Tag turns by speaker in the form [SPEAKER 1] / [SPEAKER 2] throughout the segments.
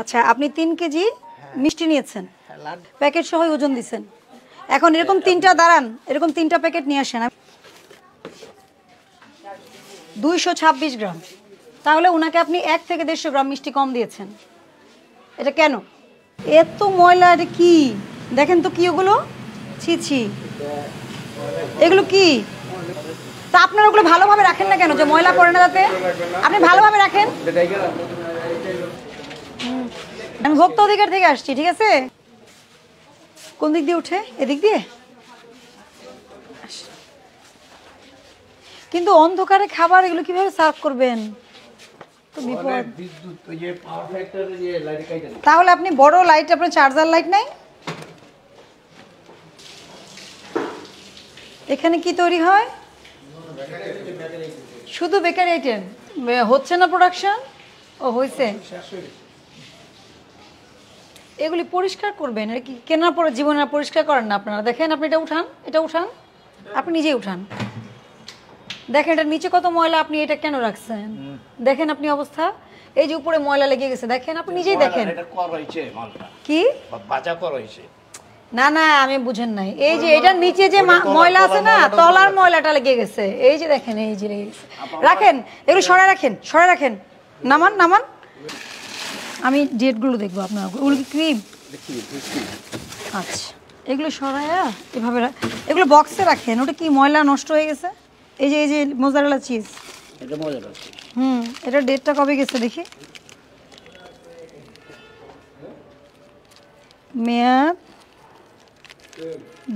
[SPEAKER 1] আচ্ছা, আপনি 3 কেজি মিষ্টি নিয়েছেন, প্যাকেট সহ ওজন দিচ্ছেন। এখন এরকম 3টা দাঁড়ান, এরকম 3টা প্যাকেট নিয়ে আসেন। 226 গ্রাম। তাহলে ওনাকে আপনি 1 থেকে 150 গ্রাম মিষ্টি কম দিয়েছেন। এটা কেন? এত ময়লা, এটা কি? দেখেন তো কি ওগুলো, ছি ছি, এগুলো কি? তা আপনারা ওগুলো ভালোভাবে রাখেন না কেন, যে ময়লা পড়ে না যাতে? আপনি ভালোভাবে রাখেন। আমি ভোক্তা অধিকার থেকে আসছি, ঠিক আছে? কোন দিক দিয়ে উঠে? এদিক দিয়ে। কিন্তু অন্ধকারে খাবার এগুলো কিভাবে সার্ভ করবেন? তো বিপদ। তাহলে আপনি বড় লাইট, আপনার চার্জার লাইট নাই? এখানে কি তৈরি হয়? শুধু বেকারি আইটেম হচ্ছে না প্রোডাকশন? ও হয়েছে। এগুলি পরিষ্কার করবেন, এটা কি কেনার পরে জীবনে পরিষ্কার করেন না আপনারা? দেখেন, আপনি এটা উঠান, এটা উঠান, আপনি নিজেই উঠান। দেখেন এটা নিচে কত ময়লা, আপনি এটা কেন রাখছেন? দেখেন আপনি অবস্থা, এই যে উপরে ময়লা লেগে গেছে, দেখেন আপনি নিজেই দেখেন। কি না না, আমি বুঝেন নাই। এই যে এটার নিচে যে ময়লা আছে না, তলার ময়লাটা লেগে গেছে, এই যে দেখেন, এই যে লেগে গেছে। রাখেন এগুলো, সরাই রাখেন, সরাই রাখেন, নামান নামান। আমি ডেটগুলো দেখবো আপনার। ওগুলো কি ক্রিম? আচ্ছা, এগুলো সরাইয়া এভাবে এগুলো বক্সে রাখেন। ওটা কি ময়লা নষ্ট হয়ে গেছে? এই যে মোজারেলা চিজ, এটা মোজারেলা। এটা ডেটটা কবে গেছে দেখি। মেয়াদ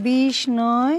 [SPEAKER 1] 20/9।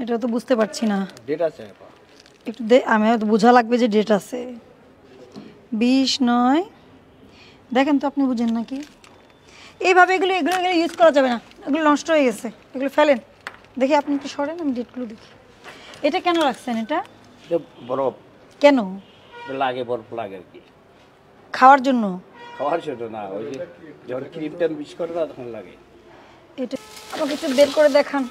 [SPEAKER 1] এটা তো বুঝতে পারছি না, ডেট আছে একটু আমি হয়তো বোঝা লাগবে যে ডেট আছে। 20/9 দেখেন তো, আপনি বুঝেন নাকি? এইভাবে এগুলো এগুলো এগুলো ইউজ করা যাবে না, এগুলো নষ্ট হয়ে গেছে, এগুলো ফেলেন। দেখি আপনি একটু সরেন, আমি ডেটগুলো দেখি। এটা কেন রাখছেন? এটা
[SPEAKER 2] বরফ
[SPEAKER 1] কেন
[SPEAKER 2] লাগে? বরফ লাগে আর কি,
[SPEAKER 1] খাওয়ার জন্য?
[SPEAKER 2] খাওয়ার জন্য না, ওই যে যখন ক্রিমটা মিক্স করে না তখন লাগে।
[SPEAKER 1] এটা আমাকে একটু বের করে দেখান।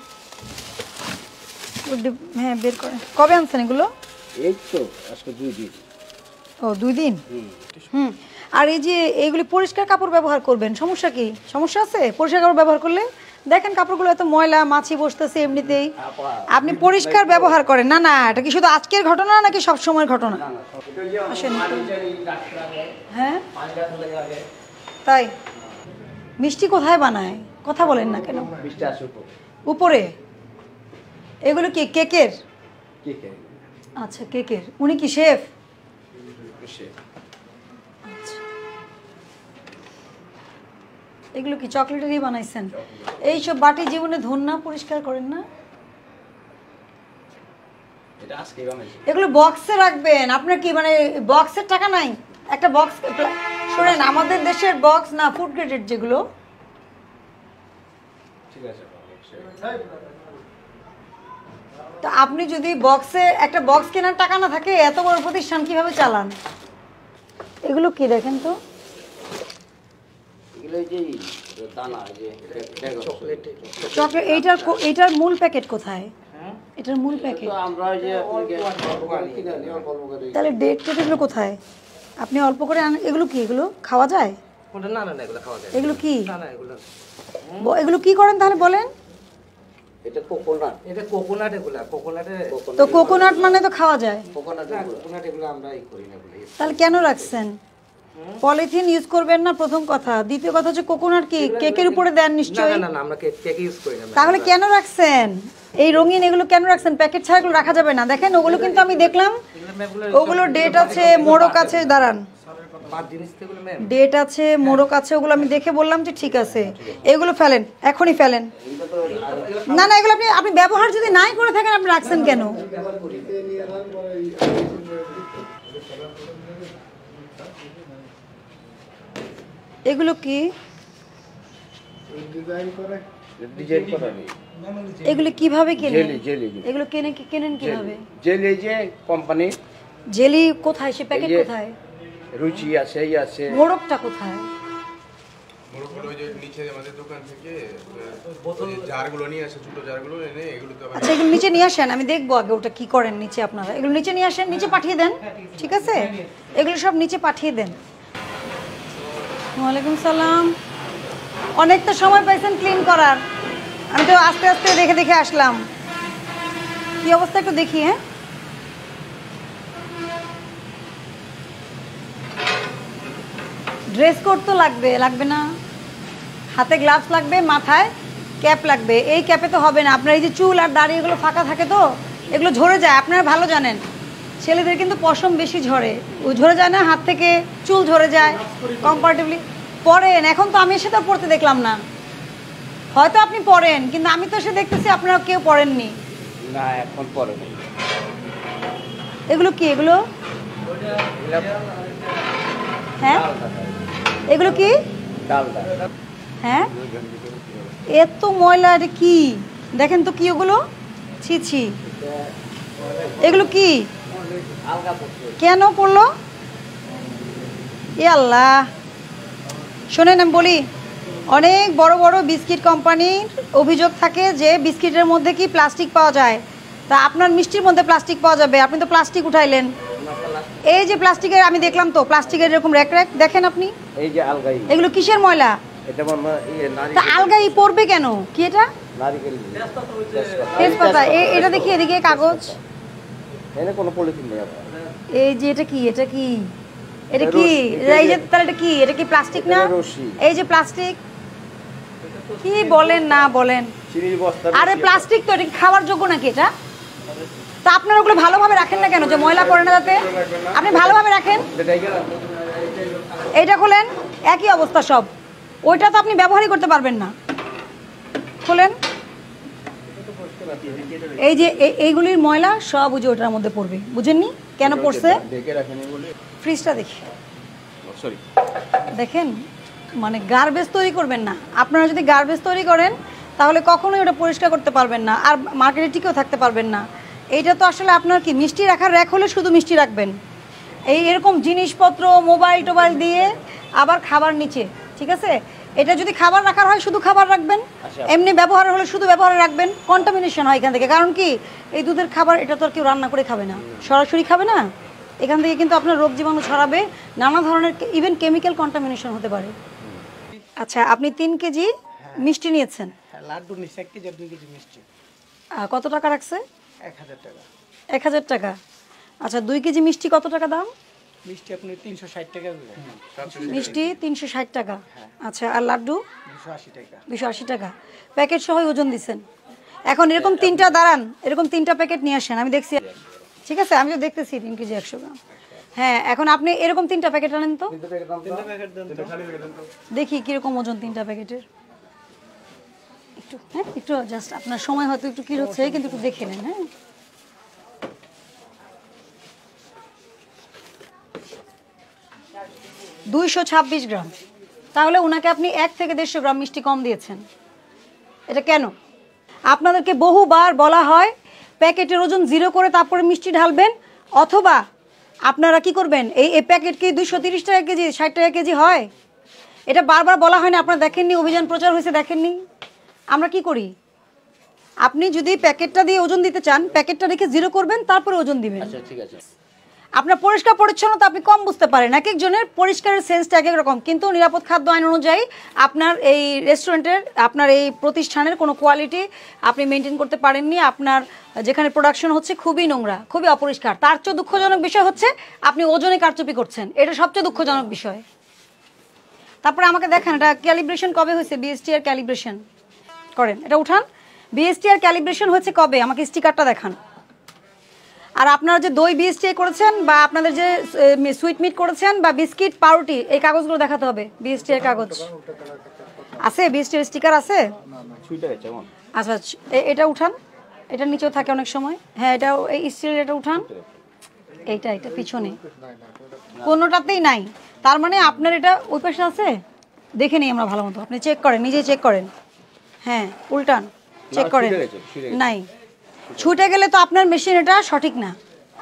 [SPEAKER 1] হ্যাঁ, বের করে। কবে আনছেন এগুলো?
[SPEAKER 2] এই তো আজকে 2 দিন।
[SPEAKER 1] ও, 2 দিন। আর এই যে এইগুলি পরিষ্কার কাপড় ব্যবহার করবেন, সমস্যা কি? সমস্যা আছে পরিষ্কার কাপড় ব্যবহার করলে? দেখেন কাপড়গুলো এত ময়লা, মাছি বসতেছে এমনিতেই। আপনি পরিষ্কার ব্যবহার করেন না? না, এটা কি শুধু আজকের ঘটনা নাকি সব সময়ের ঘটনা? আসেন। হ্যাঁ তাই? মিষ্টি কোথায় বানায়? কথা বলেন না কেন? উপরে। এগুলো কি কেকের? আচ্ছা, কেকের। উনি কি শেফ? এগুলো কি চকলেটেরই বানাইছেন? এইসব বাটি জীবনে ধন্যা পরিষ্কার করেন না? এগুলো বক্সে রাখবেন। আপনার কি মানে বক্সের টাকা নাই? একটা বক্স শুনেন, আমাদের দেশের বক্স না, ফুড গ্রেডেড যেগুলো। তো আপনি যদি বক্সে একটা বক্স কেনার টাকা না থাকে, এত বড় প্রতিষ্ঠান কিভাবে চালান? এগুলো কি দেখেন তো? চকলেট। এইটার মূল প্যাকেট কোথায়? এটার মূল প্যাকেট তাহলে ডেট এগুলো কোথায়? আপনি অল্প করে আনেন। এগুলো কি? এগুলো খাওয়া যায়? এগুলো কি? এগুলো কি করেন তাহলে বলেন?
[SPEAKER 2] এটা কোকোনাট। এটা কোকোনাট। এগুলা কোকোনাটের।
[SPEAKER 1] তো কোকোনাট মানে তো খাওয়া যায়।
[SPEAKER 2] কোকোনাট এগুলো আমরা করি না বলে।
[SPEAKER 1] তাহলে কেন রাখছেন? পলিথিন ইউজ করবেন না, প্রথম কথা। দ্বিতীয় কথা হচ্ছে কোকোনাট কি কেকের উপরে দেন নিশ্চয়ই?
[SPEAKER 2] না না, আমরা কেক ইউজ করি না।
[SPEAKER 1] তাহলে কেন রাখছেন এই রঙিন? এগুলো কেন রাখছেন? প্যাকেট ছাড়া এগুলো রাখা যাবে না। দেখেন ওগুলো কিন্তু আমি দেখলাম, ওগুলো ডেট আছে, মোড়ক আছে। দাঁড়ান, ডেট আছে, মোড়ক আছে, ওগুলো আমি দেখে বললাম যে ঠিক আছে। এগুলো ফেলেন, এখনই ফেলেন। না না, এগুলো আপনি ব্যবহার যদি নাই করে থাকেন, আপনি রাখছেন কেন? এগুলো কি? এগুলো কিভাবে কেনেন? এগুলো কেনেন কিভাবে?
[SPEAKER 2] জেলি যে কোম্পানি।
[SPEAKER 1] জেলি কোথায়? সে প্যাকেট কোথায়?
[SPEAKER 2] রুচি আছে, এই আছে।
[SPEAKER 1] মোড়কটা কোথায়?
[SPEAKER 3] মোড়ক হলো ওই যে নিচে আমাদের দোকান থেকে ওই যে জারগুলো নিয়ে আসে, ছোট জারগুলো এনে এগুলো তো আবার
[SPEAKER 1] আচ্ছা এগুলো নিচে নিয়ে আসেন, আমি দেখবো আগে ওটা কি করেন নিচে আপনারা। এগুলো নিচে নিয়ে আসেন, নিচে পাঠিয়ে দেন, ঠিক আছে? এগুলো সব নিচে পাঠিয়ে দেন। ওয়ালাইকুম সালাম। অনেক তো সময় পাইছেন ক্লিন করার, আমি তো আস্তে আস্তে দেখে দেখে আসলাম। কি অবস্থা একটু দেখি। হ্যাঁ, ড্রেস কোড তো লাগবে, লাগবে না? হাতে গ্লাভস লাগবে, মাথায় ক্যাপ লাগবে। এই ক্যাপে তো হবে না, আপনার এই যে চুল আর দাড়ি এগুলো ফাঁকা থাকে তো এগুলো ঝরে যায়, আপনারা ভালো জানেন। ছেলেদের কিন্তু পশম বেশি ঝরে, ও ঝরে যায় না, হাত থেকে চুল ঝরে যায়। কমফর্টেবলি পরেন, এখন তো আমি সেটা পড়তে দেখলাম না। হয়তো আপনি পরেন, কিন্তু আমি তো সে দেখতেছি আপনারা কেউ পড়েননি।
[SPEAKER 2] না এখন পরে নেই।
[SPEAKER 1] এগুলো কি? এগুলো হ্যাঁ, এগুলো কি?
[SPEAKER 2] ডালটা
[SPEAKER 1] হ্যাঁ, এত ময়লা, এটা কি? দেখেন তো কি ওগুলো, ছি ছি। এগুলো কি? কেন পড়লো? এ আল্লাহ। শোনেন আমি বলি, অনেক বড় বড় বিস্কিট কোম্পানির অভিযোগ থাকে যে বিস্কিটের মধ্যে কি প্লাস্টিক পাওয়া যায়। তা আপনার মিষ্টির মধ্যে প্লাস্টিক পাওয়া যাবে, আপনি তো প্লাস্টিক উঠাইলেন। এই যে প্লাস্টিকের, আমি দেখলাম তো প্লাস্টিকের এরকম র্যাক র্যাক, দেখেন আপনি।
[SPEAKER 2] এই যে আলগাই,
[SPEAKER 1] এগুলো কিসের ময়লা?
[SPEAKER 2] এটা মনে হয়
[SPEAKER 1] তা আলগাই পড়বে কেন? কি এটা?
[SPEAKER 2] নারিকেল
[SPEAKER 1] তেজপাতা। এটা দেখি, এদিকে কাগজ।
[SPEAKER 2] এনে কোনো পলিথিন নেই আপনার।
[SPEAKER 1] এই যে এটা কি? এটা কি? এটা কি? এই যে তাহলে এটা কি? এটা কি প্লাস্টিক না? এই যে প্লাস্টিক, কি বলেন না বলেন।
[SPEAKER 2] চিনির বস্তা।
[SPEAKER 1] আরে প্লাস্টিক তো, এটা কি খাওয়ার যোগ্য নাকি এটা? তা আপনারা ওগুলো ভালোভাবে রাখেন না কেন, যে ময়লা করে না যাতে? আপনি ভালোভাবে রাখেন। এইটা খোলেন, একই অবস্থা সব। ওইটা তো আপনি ব্যবহারই করতে পারবেন না। খোলেন, এই যে এইগুলির ময়লা সব ওই যে ওটার মধ্যে পড়বে, বুঝেননি কেন পড়ছে?
[SPEAKER 3] ঢেকে রাখেনি বলে।
[SPEAKER 1] ফ্রিজটা দেখি,
[SPEAKER 3] সরি,
[SPEAKER 1] দেখেন মানে গার্বেজ তৈরি করবেন না। আপনারা যদি গার্বেজ তৈরি করেন তাহলে কখনোই ওটা পরিষ্কার করতে পারবেন না, আর মার্কেটে টিকেও থাকতে পারবেন না। এইটা তো আসলে আপনার কি, মিষ্টি রাখার র্যাক হলে শুধু মিষ্টি রাখবেন। এরকম জিনিসপত্র, মোবাইল টোবাইল দিয়ে আবার খাবার নিচে, ঠিক আছে? এটা যদি খাবার রাখার হয় শুধু খাবার রাখবেন, এমনি ব্যবহার হলে শুধু ব্যবহার রাখবেন। কন্টামিনেশন হয় এখান থেকে, কারণ কি এই দুধের খাবার এটা তো আর কেউ রান্না করে খাবে না, সরাসরি খাবে না। এখান থেকে কিন্তু আপনার রোগ জীবাণু ছড়াবে, নানা ধরনের ইভেন কেমিক্যাল কন্টামিনেশন হতে পারে। আচ্ছা, আপনি 3 কেজি মিষ্টি নিয়েছেন।
[SPEAKER 4] লাড্ডু নিচ্ছে 1 কেজি আর 2 কেজি মিষ্টি।
[SPEAKER 1] কত টাকা রাখছে?
[SPEAKER 4] 1000 টাকা।
[SPEAKER 1] 1000 টাকা। আচ্ছা, 2 কেজি মিষ্টি কত টাকা দাম?
[SPEAKER 4] মিষ্টি আপনি 360 টাকা দিবেন।
[SPEAKER 1] মিষ্টি 360 টাকা। আচ্ছা, আর লাড্ডু?
[SPEAKER 4] 280 টাকা।
[SPEAKER 1] 280 টাকা। প্যাকেট সহ ওজন দিচ্ছেন। এখন এরকম 3টা দাঁড়ান, এরকম 3টা প্যাকেট নিয়ে আসেন, আমি দেখছি। ঠিক আছে, আমি তো দেখতেছি 3 কেজি 100 গ্রাম। হ্যাঁ, এখন আপনি এরকম 3টা প্যাকেট আনেন তো, দেখি কিরকম ওজন 3টা প্যাকেটের। একটু হ্যাঁ, একটু জাস্ট আপনার সময় হয়তো একটু কি হচ্ছে, কিন্তু একটু দেখে নেন। হ্যাঁ, 226 গ্রাম। তাহলে ওনাকে আপনি 1 থেকে 150 গ্রাম মিষ্টি কম দিয়েছেন। এটা কেন? আপনাদেরকে বহুবার বলা হয় প্যাকেটের ওজন 0 করে তারপরে মিষ্টি ঢালবেন, অথবা আপনারা কি করবেন, এই প্যাকেট কি 230 টাকা কেজি, 60 টাকা কেজি হয়? এটা বারবার বলা হয় না? আপনারা দেখেননি? অভিযান প্রচার হয়েছে, দেখেননি? আমরা কি করি, আপনি যদি প্যাকেটটা দিয়ে ওজন দিতে চান, প্যাকেটটা রেখে 0 করবেন, তারপরে ওজন দিবেন।
[SPEAKER 2] আচ্ছা ঠিক আছে।
[SPEAKER 1] আপনার পরিষ্কার পরিচ্ছন্নতা আপনি কম বুঝতে পারেন, এক একজনের পরিষ্কারের সেন্সটা এক এক রকম। কিন্তু নিরাপদ খাদ্য আইন অনুযায়ী আপনার এই রেস্টুরেন্টের, আপনার এই প্রতিষ্ঠানের কোনো কোয়ালিটি আপনি মেনটেন করতে পারেননি। আপনার যেখানে প্রোডাকশন হচ্ছে খুবই নোংরা, খুবই অপরিষ্কার। তার চেয়ে দুঃখজনক বিষয় হচ্ছে আপনি ওজনে কারচুপি করছেন, এটা সবচেয়ে দুঃখজনক বিষয়। তারপরে আমাকে দেখেন, এটা ক্যালিব্রেশন কবে হয়েছে? বিএসটি আর ক্যালিব্রেশন করেন, এটা উঠান। বিএসটি আর ক্যালিব্রেশন হয়েছে কবে? আমাকে স্টিকারটা দেখান। আর আপনারা যে দই বিএসটি করেছেন, বা আপনাদের যে সুইট মিট করেছেন, বা বিস্কিট পাউরুটি, এই কাগজগুলো দেখাতে হবে। বিএসটি এর কাগজ আছে? বিএসটি এর স্টিকার আছে? আচ্ছা, এটা উঠান, এটা নিচেও থাকে অনেক সময়। হ্যাঁ, এটা এই স্টিলের, এটা উঠান। এটা পিছনে কোনোটাতেই নাই, তার মানে আপনার এটা ওই পাশে আছে। দেখে নিই আমরা ভালো মতো, আপনি চেক করেন, নিজেই চেক করেন। হ্যাঁ, উল্টান, চেক করেন। নাই, ছুটে গেলে তো আপনার মেশিন এটা সঠিক না।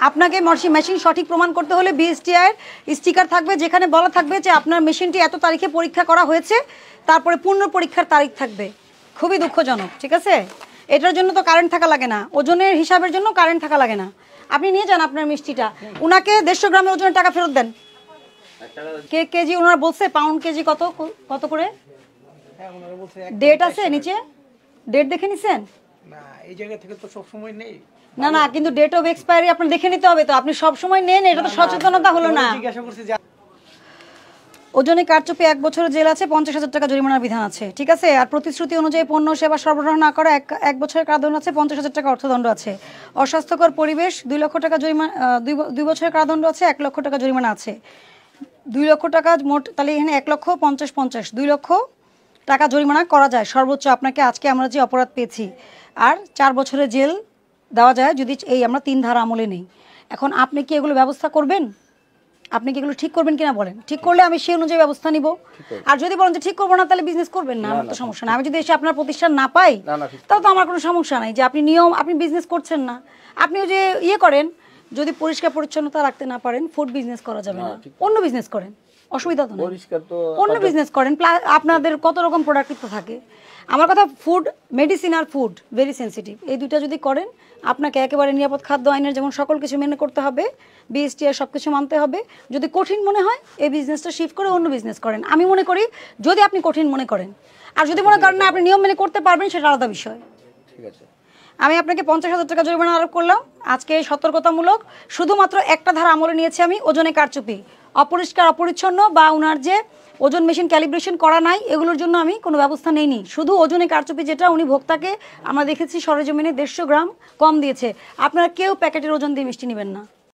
[SPEAKER 1] আপনাকে মেশিন সঠিক প্রমাণ করতে হলে বিএসটিআই স্টিকার থাকবে, যেখানে বলা থাকবে যে আপনার মেশিনটি এত তারিখে পরীক্ষা করা হয়েছে, তারপরে পূর্ণ পরীক্ষার তারিখ থাকবে। খুবই দুঃখজনক, ঠিক আছে? এটার জন্য তো কারেন্ট থাকা লাগে না, ওজনের হিসাবের জন্য কারেন্ট থাকা লাগে না। আপনি নিয়ে যান আপনার মিষ্টিটা, উনাকে 150 গ্রামের ওজনের টাকা ফেরত দেন। কেজি ওনারা বলছে পাউন্ড কেজি কত কত করে?
[SPEAKER 4] হ্যাঁ ওনারা বলছে
[SPEAKER 1] ডেট আছে নিচে, ডেট দেখে নিছেন?
[SPEAKER 4] না এই জায়গা থেকে তো সব সময় নেই।
[SPEAKER 1] না না, কিন্তু ডেট অফ এক্সপায়ারি আপনার দেখে নিতে হবে তো। আপনি সব সময় নেন, এটা তো সচেতনতা হলো না।
[SPEAKER 4] জিজ্ঞাসা করছে যে
[SPEAKER 1] ওজনে কারচুপি 1 বছরের জেল আছে, 50,000 টাকা জরিমানার বিধান আছে, ঠিক আছে? আর প্রতিশ্রুতি অনুযায়ী পণ্য সেবা সরবরাহ না করা 1 বছরের কারাদণ্ড আছে, 50,000 টাকা অর্থদণ্ড আছে। অস্বাস্থ্যকর পরিবেশ 2 লক্ষ টাকা জরিমানা, 2 বছরের কারাদণ্ড আছে, 1 লক্ষ টাকা জরিমানা আছে। 2 লক্ষ টাকা মোট, তাহলে এখানে 1 লক্ষ 50, 2 লক্ষ টাকা জরিমানা করা যায় সর্বোচ্চ আপনাকে, আজকে আমরা যে অপরাধ পেয়েছি। আর 4 বছরের জেল দেওয়া যায় যদি এই আমরা 3 ধারা আমলে নেই। এখন আপনি কি এগুলো ব্যবস্থা করবেন? আপনি কি এগুলো ঠিক করবেন কিনা বলেন? ঠিক করলে আমি সেই অনুযায়ী ব্যবস্থা নিব। আর যদি বলেন যে ঠিক করবো না, তাহলে বিজনেস করবেন না, আমার তো সমস্যা না। আমি যদি এসে আপনার প্রতিষ্ঠান না পাই, তাহলে তো আমার কোনো সমস্যা নাই যে আপনি আপনি বিজনেস করছেন না। আপনিও যে করেন, যদি পরিষ্কার পরিচ্ছন্নতা রাখতে না পারেন, ফুড বিজনেস করা যাবে না, অন্য বিজনেস করেন, অসুবিধা তো নেই। অন্য বিজনেস করেন, আপনাদের কত রকম প্রোডাক্ট তো থাকে। আমার কথা ফুড, মেডিসিন আর ফুড ভেরি সেন্সিটিভ, এই দুইটা যদি করেন, আপনাকে একেবারে নিরাপদ খাদ্য আইনের যেমন সকল কিছু মেনে করতে হবে, বিএসটিআই সব কিছু মানতে হবে। যদি কঠিন মনে হয়, এই বিজনেসটা শিফট করে অন্য বিজনেস করেন। আমি মনে করি যদি আপনি কঠিন মনে করেন, আর যদি মনে করেন না আপনি নিয়ম মেনে করতে পারবেন, সেটা আলাদা বিষয়।
[SPEAKER 2] ঠিক আছে,
[SPEAKER 1] আমি আপনাকে 50,000 টাকা জরিমানা আরোপ করলাম আজকে সতর্কতামূলক। শুধুমাত্র একটা ধারা আমলে নিয়েছি আমি, ওজনে কারচুপি, অপরিষ্কার অপরিচ্ছন্ন বা উনার যে ওজন মেশিন ক্যালিব্রেশন করা নাই, এগুলোর জন্য আমি কোনো ব্যবস্থা নেইনি। শুধু ওজনে কারচুপি, যেটা উনি ভোক্তাকে আমরা দেখেছি সরেজমিনে 150 গ্রাম কম দিয়েছে। আপনারা কেউ প্যাকেটের ওজন দিয়ে মিষ্টি নেবেন না।